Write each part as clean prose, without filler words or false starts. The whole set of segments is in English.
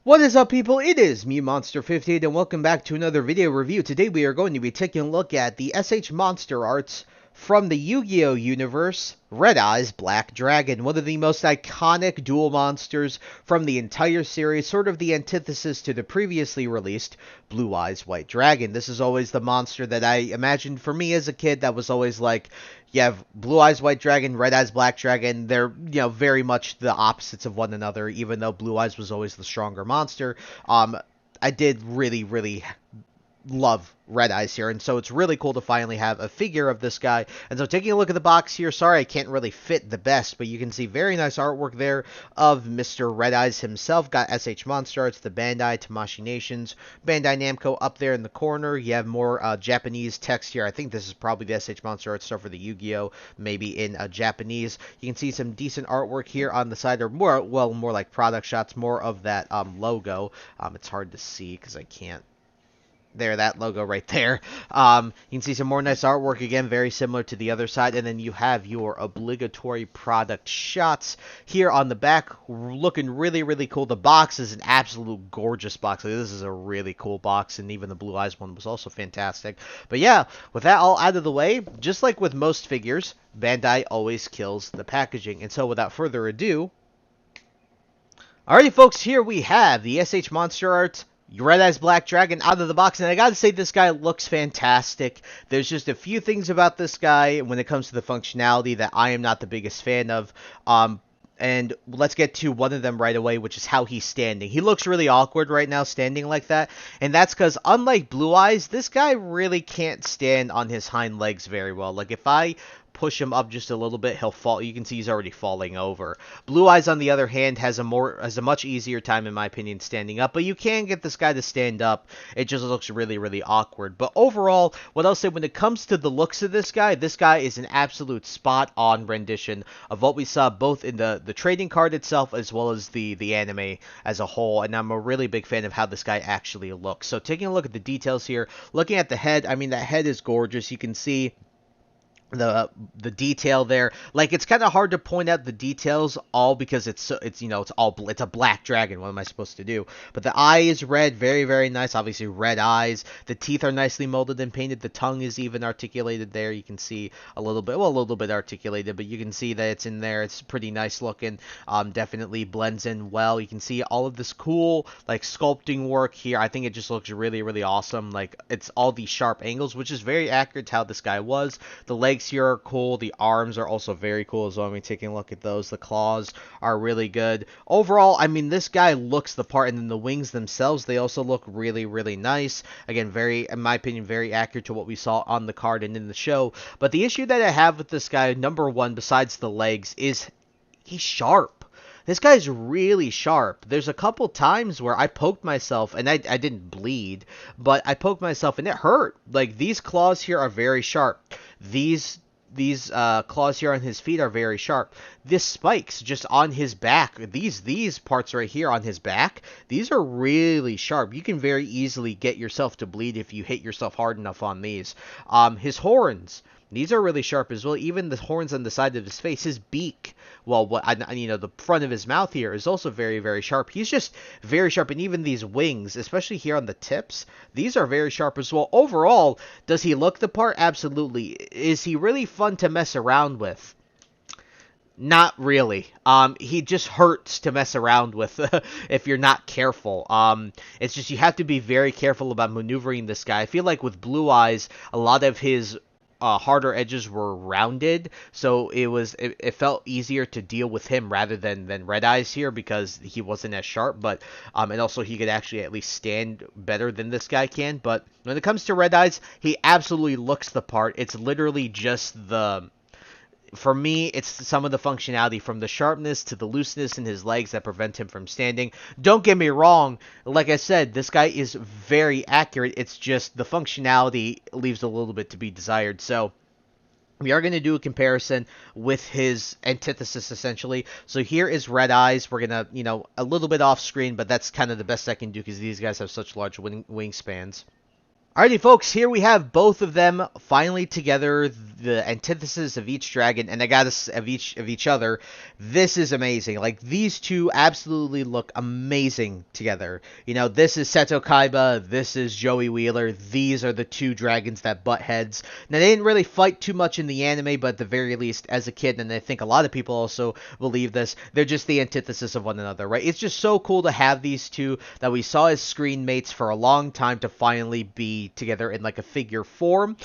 What is up, people? It is me, Monster58, and welcome back to another video review. Today we are going to be taking a look at the SH Monsterarts from the Yu-Gi-Oh! Universe, Red Eyes Black Dragon, one of the most iconic dual monsters from the entire series, sort of the antithesis to the previously released Blue Eyes White Dragon. This is always the monster that I imagined for me as a kid that was always like, you have Blue Eyes White Dragon, Red Eyes Black Dragon. They're, very much the opposites of one another, even though Blue Eyes was always the stronger monster. I did really love Red Eyes here, and so it's really cool to finally have a figure of this guy. And so taking a look at the box here, sorry I can't really fit the best, but you can see very nice artwork there of Mr. Red Eyes himself. Got SH Monsterarts, the Bandai, Tamashii Nations, Bandai Namco up there in the corner. You have more Japanese text here. I think this is probably the SH Monsterarts stuff for the Yu-Gi-Oh! Maybe in Japanese. You can see some decent artwork here on the side, or more like product shots, more of that logo. It's hard to see because I can't. There, that logo right there. You can see some more nice artwork, again, very similar to the other side. And then you have your obligatory product shots here on the back, looking really cool. The box is an absolute gorgeous box. Like, this is a really cool box, and even the Blue Eyes one was also fantastic. But yeah, with that all out of the way, just like with most figures, Bandai always kills the packaging. And so without further ado, alrighty folks, here we have the SH Monsterarts Red Eyes Black Dragon out of the box, and I gotta say this guy looks fantastic. There's just a few things about this guy when it comes to the functionality that I am not the biggest fan of. And let's get to one of them right away, which is how he's standing. He looks really awkward right now standing like that, and that's because unlike Blue Eyes, this guy really can't stand on his hind legs very well. Like if I push him up just a little bit, he'll fall. You can see he's already falling over. Blue Eyes, on the other hand, has a much easier time, in my opinion, standing up. But you can get this guy to stand up. It just looks really awkward. But overall, what I'll say when it comes to the looks of this guy is an absolute spot-on rendition of what we saw both in the trading card itself as well as the anime as a whole. And I'm a really big fan of how this guy actually looks. So taking a look at the details here, looking at the head, I mean, that head is gorgeous. You can see the detail there. Like, it's kind of hard to point out the details all because it's a black dragon. What am I supposed to do? But the eye is red, very nice. Obviously red eyes. The teeth are nicely molded and painted. The tongue is even articulated there. You can see a little bit articulated, but you can see that it's in there. It's pretty nice looking. Definitely blends in well. You can see all of this cool like sculpting work here. I think it just looks really awesome. Like, it's all these sharp angles, which is very accurate to how this guy was. The legs here are cool. The arms are also very cool as well. I mean, taking a look at those. The claws are really good. Overall, I mean, this guy looks the part, and then the wings themselves, they also look really nice. Again, in my opinion, very accurate to what we saw on the card and in the show. But the issue that I have with this guy, number one, besides the legs, is he's sharp. This guy's really sharp. There's a couple times where I poked myself, and I didn't bleed, but I poked myself, and it hurt. Like, these claws here are very sharp. These claws here on his feet are very sharp. This spikes just on his back. These parts right here on his back, these are really sharp. You can very easily get yourself to bleed if you hit yourself hard enough on these. His horns. These are really sharp as well. Even the horns on the side of his face, his beak, well, the front of his mouth here is also very sharp. He's just very sharp, and even these wings, especially here on the tips, these are very sharp as well. Overall, does he look the part? Absolutely. Is he really fun to mess around with? Not really. He just hurts to mess around with if you're not careful. It's just you have to be very careful about maneuvering this guy. I feel like with Blue Eyes, a lot of his harder edges were rounded, so it felt easier to deal with him rather than Red Eyes here because he wasn't as sharp, but and also he could actually at least stand better than this guy can. But when it comes to Red Eyes, he absolutely looks the part. It's literally just for me, it's some of the functionality from the sharpness to the looseness in his legs that prevent him from standing. Don't get me wrong. Like I said, this guy is very accurate. It's just the functionality leaves a little bit to be desired. So we are going to do a comparison with his antithesis, essentially. So here is Red Eyes. We're going to, a little bit off screen, but that's kind of the best I can do because these guys have such large wingspans. Alrighty, folks, here we have both of them finally together, the antithesis of each dragon, and I gotta of each other. This is amazing. Like, these two absolutely look amazing together. You know, this is Seto Kaiba, this is Joey Wheeler. These are the two dragons that butt heads. Now, they didn't really fight too much in the anime, but at the very least, as a kid, and I think a lot of people also believe this, they're just the antithesis of one another, right? It's just so cool to have these two that we saw as screen mates for a long time to finally be together in like a figure form.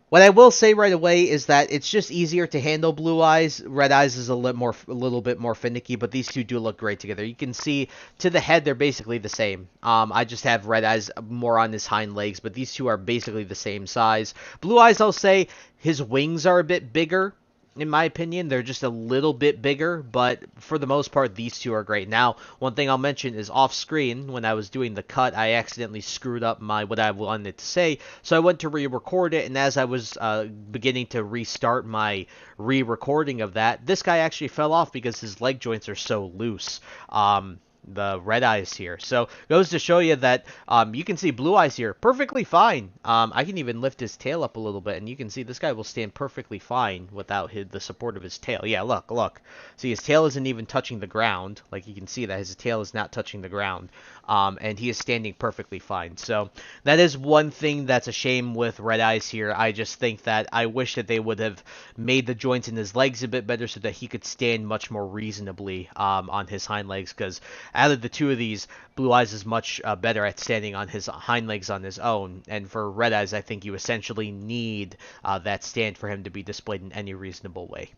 What I will say right away is that it's just easier to handle Blue Eyes. Red Eyes is a little bit more finicky, but these two do look great together. You can see to the head they're basically the same. I just have Red Eyes more on his hind legs, but these two are basically the same size. Blue Eyes, I'll say his wings are a bit bigger. In my opinion, they're just a little bit bigger, but for the most part, these two are great. Now, one thing I'll mention is off screen, when I was doing the cut, I accidentally screwed up what I wanted to say, so I went to re-record it, and as I was beginning to restart my re-recording of that, this guy actually fell off because his leg joints are so loose. The Red Eyes here. So goes to show you that you can see Blue Eyes here perfectly fine. I can even lift his tail up a little bit, and you can see this guy will stand perfectly fine without the support of his tail. Yeah, look. See, his tail isn't even touching the ground. Like, you can see that his tail is not touching the ground. And he is standing perfectly fine. So that is one thing that's a shame with Red Eyes here. I just think that I wish that they would have made the joints in his legs a bit better so that he could stand much more reasonably on his hind legs, because out of the two of these, Blue Eyes is much better at standing on his hind legs on his own, and for Red Eyes, I think you essentially need that stand for him to be displayed in any reasonable way.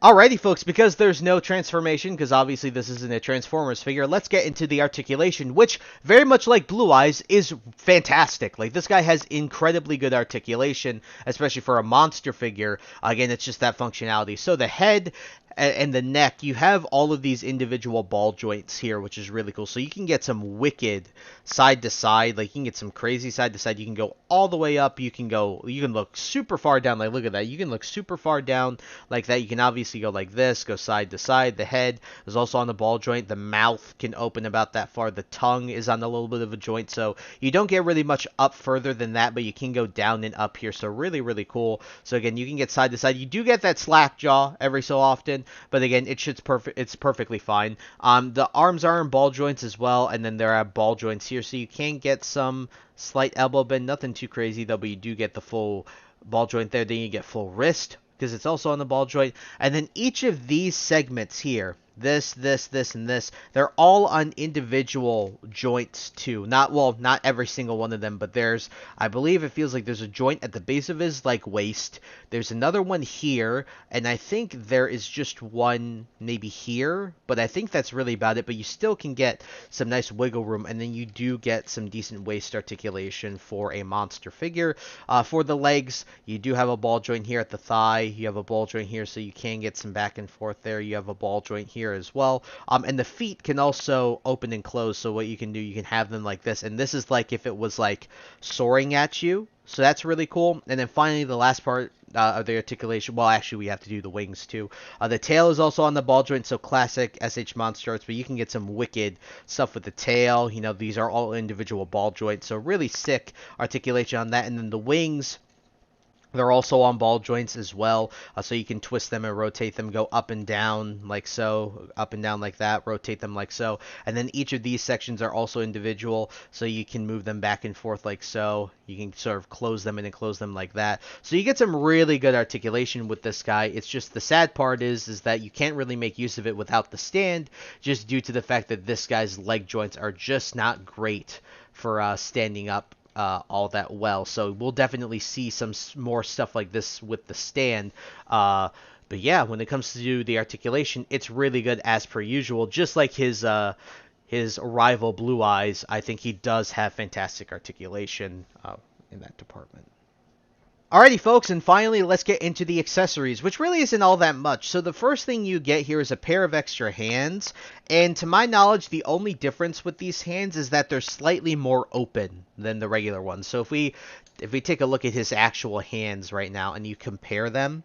Alrighty, folks, because there's no transformation, because obviously this isn't a Transformers figure, let's get into the articulation, which, very much like Blue Eyes, is fantastic. Like, this guy has incredibly good articulation, especially for a monster figure. Again, it's just that functionality. So the head and the neck, you have all of these individual ball joints here, which is really cool. So you can get some wicked side to side, like you can get some crazy side to side. You can go all the way up. You can look super far down. Like, look at that. You can look super far down like that. You can obviously go like this, go side to side. The head is also on the ball joint. The mouth can open about that far. The tongue is on a little bit of a joint. So you don't get really much up further than that, but you can go down and up here. So really, really cool. So again, you can get side to side. You do get that slack jaw every so often, but again, it's perfectly fine. The arms are in ball joints as well, and then there are ball joints here, so you can get some slight elbow bend, nothing too crazy though, but you do get the full ball joint there. Then you get full wrist, because it's also on the ball joint, and then each of these segments here, this, and this, they're all on individual joints too. Not every single one of them, but I believe it feels like there's a joint at the base of his like waist. There's another one here, and I think there is just one maybe here, but I think that's really about it. But you still can get some nice wiggle room, and then you do get some decent waist articulation for a monster figure. For the legs, you do have a ball joint here at the thigh. You have a ball joint here, so you can get some back and forth there. You have a ball joint here as well. And the feet can also open and close, so what you can do, you can have them like this, and this is like if it was like soaring at you. So that's really cool. And then finally, the last part of the articulation, well, actually, we have to do the wings too. The tail is also on the ball joint, so classic SH Monsterarts, but you can get some wicked stuff with the tail. You know, these are all individual ball joints, so really sick articulation on that. And then the wings, they're also on ball joints as well, so you can twist them and rotate them, go up and down like so, up and down like that, rotate them like so. And then each of these sections are also individual, so you can move them back and forth like so. You can sort of close them and then close them like that. So you get some really good articulation with this guy. It's just the sad part is that you can't really make use of it without the stand, just due to the fact that this guy's leg joints are just not great for standing up all that well. So we'll definitely see some more stuff like this with the stand. But yeah, when it comes to the articulation, it's really good as per usual. Just like his rival Blue Eyes, I think he does have fantastic articulation in that department. Alrighty, folks, and finally, let's get into the accessories, which really isn't all that much. So the first thing you get here is a pair of extra hands, and to my knowledge, the only difference with these hands is that they're slightly more open than the regular ones. So if we take a look at his actual hands right now, and you compare them,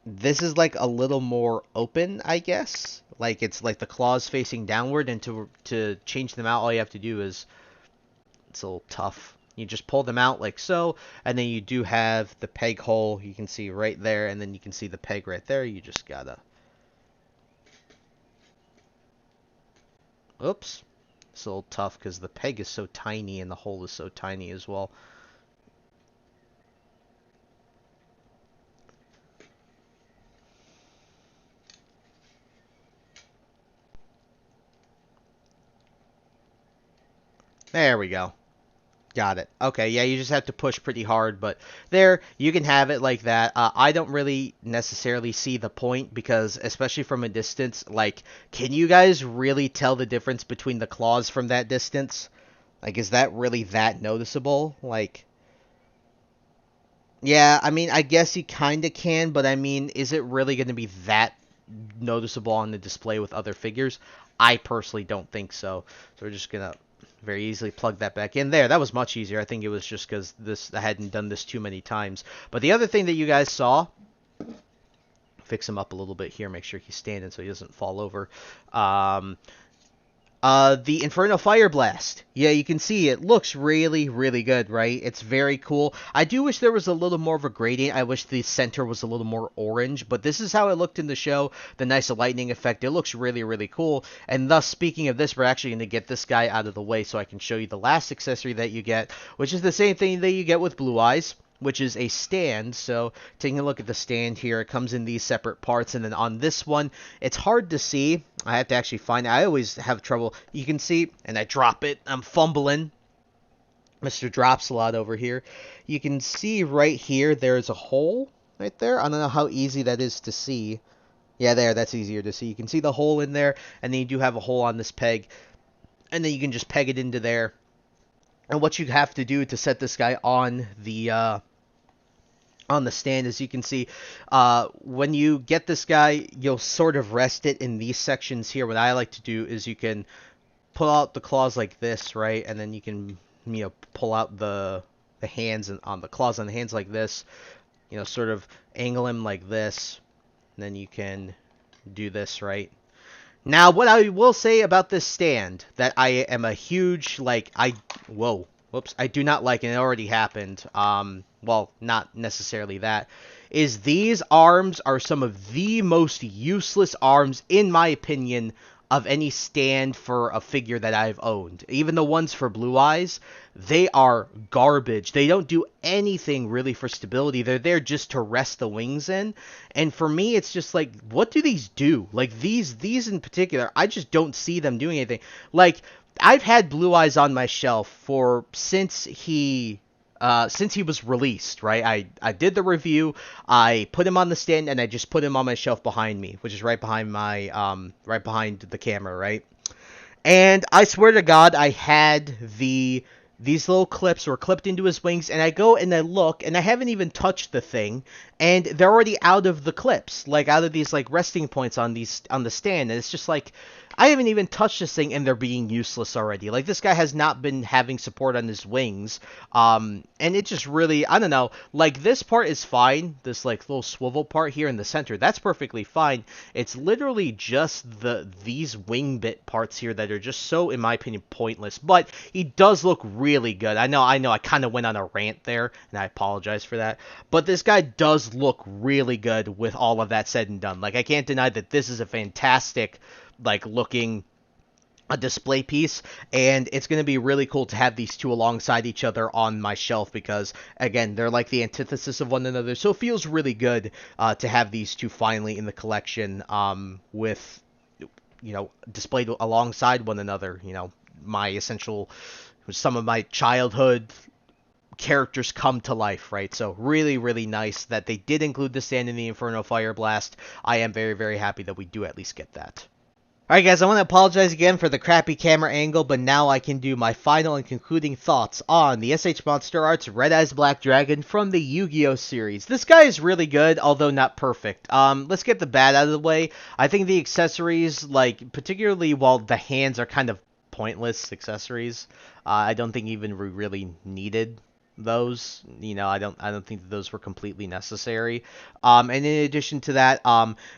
this is like a little more open, I guess. Like, it's like the claws facing downward, and to change them out, all you have to do is, it's a little tough. You just pull them out like so, and then you do have the peg hole you can see right there, and then you can see the peg right there. You just gotta... Oops. It's a little tough because the peg is so tiny and the hole is so tiny as well. There we go. Got it. Okay, yeah, you just have to push pretty hard, but there, you can have it like that. I don't really necessarily see the point because, especially from a distance, like, can you guys really tell the difference between the claws from that distance? Like, is that really that noticeable? Like, yeah, I mean, I guess you kind of can, but I mean, is it really going to be that noticeable on the display with other figures? I personally don't think so. So we're just going to very easily plug that back in there. That was much easier. I think it was just because I hadn't done this too many times. But the other thing that you guys saw, fix him up a little bit here, make sure he's standing so he doesn't fall over. The Inferno Fire Blast. Yeah, you can see it looks really, really good, right? It's very cool. I do wish there was a little more of a gradient. I wish the center was a little more orange, but this is how it looked in the show. The nice lightning effect. It looks really, really cool. And thus, speaking of this, we're actually going to get this guy out of the way so I can show you the last accessory that you get, which is the same thing that you get with Blue Eyes, which is a stand. So taking a look at the stand here, it comes in these separate parts, and then on this one, it's hard to see. I have to actually find it. I always have trouble. You can see, and I drop it. I'm fumbling. Mr. Drops a lot over here. You can see right here, there's a hole right there. I don't know how easy that is to see. Yeah, there, that's easier to see. You can see the hole in there, and then you do have a hole on this peg, and then you can just peg it into there. And what you have to do to set this guy on the stand, as you can see, when you get this guy, you'll sort of rest it in these sections here. What I like to do is you can pull out the claws like this, right? And then you can, pull out the hands on the claws on the hands like this, sort of angle him like this. And then you can do this, right? Now, what I will say about this stand that I am a huge, whoops, I do not like, and it already happened, well, not necessarily that, is these arms are some of the most useless arms, in my opinion, of any stand for a figure that I've owned. Even the ones for Blue Eyes, they are garbage. They don't do anything really for stability. They're there just to rest the wings in. And for me, it's just like, what do these do? Like, these in particular, I just don't see them doing anything. Like, I've had Blue Eyes on my shelf since he was released, right? I did the review, I put him on the stand, and I just put him on my shelf behind me, which is right behind right behind the camera, right? And I swear to God, I had these little clips were clipped into his wings, and I go and I look, and I haven't even touched the thing, and they're already out of the clips, like out of these like resting points on the stand, and it's just like, I haven't even touched this thing and they're being useless already. Like, this guy has not been having support on his wings. And it just really, I don't know, like, this part is fine. This, like, little swivel part here in the center, that's perfectly fine. It's literally just these wing bit parts here that are just so, in my opinion, pointless. But he does look really good. I know, I kind of went on a rant there, and I apologize for that. But this guy does look really good with all of that said and done. Like, I can't deny that this is a fantastic, like, looking a display piece, and it's going to be really cool to have these two alongside each other on my shelf because, again, they're like the antithesis of one another, so it feels really good to have these two finally in the collection with, displayed alongside one another. Some of my childhood characters come to life, right? So really, really nice that they did include the stand in the Inferno Fire Blast. I am very, very happy that we do at least get that. Alright guys, I want to apologize again for the crappy camera angle, but now I can do my final and concluding thoughts on the SH Monsterarts Red Eyes Black Dragon from the Yu-Gi-Oh! Series. This guy is really good, although not perfect. Let's get the bad out of the way. I think the accessories, like, particularly while the hands are kind of pointless accessories, I don't think even we really needed those. I don't think that those were completely necessary. And in addition to that,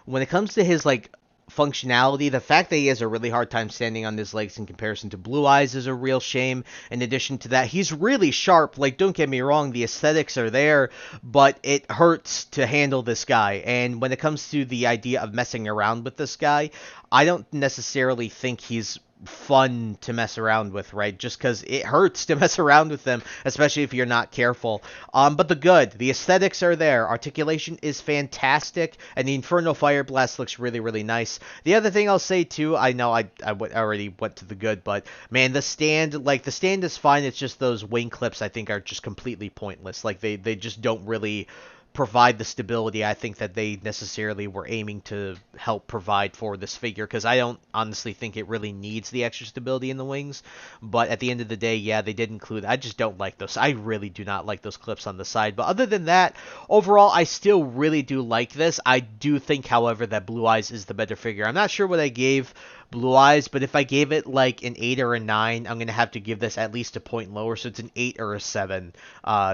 when it comes to his, like, functionality. The fact that he has a really hard time standing on his legs in comparison to Blue Eyes is a real shame. In addition to that, he's really sharp. Like, don't get me wrong, the aesthetics are there, but it hurts to handle this guy. And when it comes to the idea of messing around with this guy, I don't necessarily think he's fun to mess around with, right? Just because it hurts to mess around with them, especially if you're not careful. But the aesthetics are there. Articulation is fantastic, and the Infernal Fire Blast looks really, really nice. The other thing I'll say too, I know I already went to the good, but man, the stand is fine. It's just those wing clips I think are just completely pointless. Like they just don't really provide the stability I think that they necessarily were aiming to help provide for this figure, because I don't honestly think it really needs the extra stability in the wings. But at the end of the day, yeah, they did include. I just don't like those. I really do not like those clips on the side. But other than that, overall, I still really do like this. I do think, however, that Blue Eyes is the better figure. I'm not sure what I gave Blue Eyes, but if I gave it like an 8 or a 9, I'm going to have to give this at least a point lower, so it's an 8 or a 7,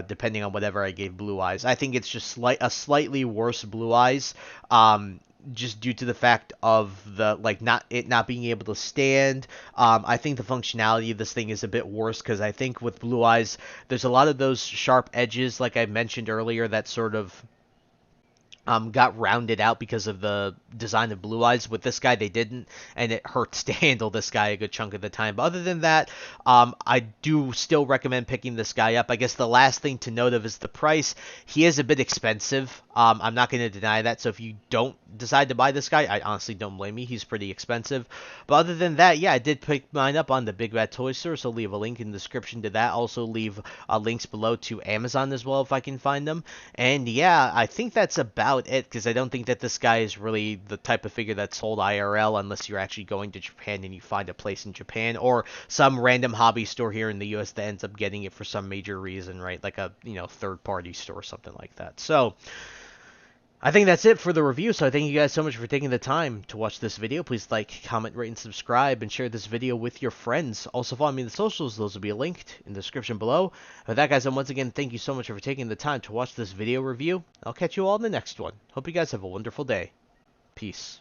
depending on whatever I gave Blue Eyes. I think it's just a slightly worse Blue Eyes, just due to the fact of the not being able to stand. I think the functionality of this thing is a bit worse, because I think with Blue Eyes, there's a lot of those sharp edges, like I mentioned earlier, that sort of got rounded out because of the design of Blue Eyes. With this guy, they didn't, and it hurts to handle this guy a good chunk of the time. But other than that, I do still recommend picking this guy up. I guess the last thing to note of is the price. He is a bit expensive. I'm not going to deny that. So if you don't decide to buy this guy, I honestly don't blame you. He's pretty expensive. But other than that, yeah, I did pick mine up on the Big Bad Toy Store, so leave a link in the description to that. Also leave links below to Amazon as well if I can find them. And yeah, I think that's about it, because I don't think that this guy is really the type of figure that's sold IRL unless you're actually going to Japan and you find a place in Japan, or some random hobby store here in the US that ends up getting it for some major reason, right? Like a, third party store or something like that. So I think that's it for the review. So I thank you guys so much for taking the time to watch this video. Please like, comment, rate, and subscribe, and share this video with your friends. Also follow me in the socials. Those will be linked in the description below. With that, guys, and once again, thank you so much for taking the time to watch this video review. I'll catch you all in the next one. Hope you guys have a wonderful day. Peace.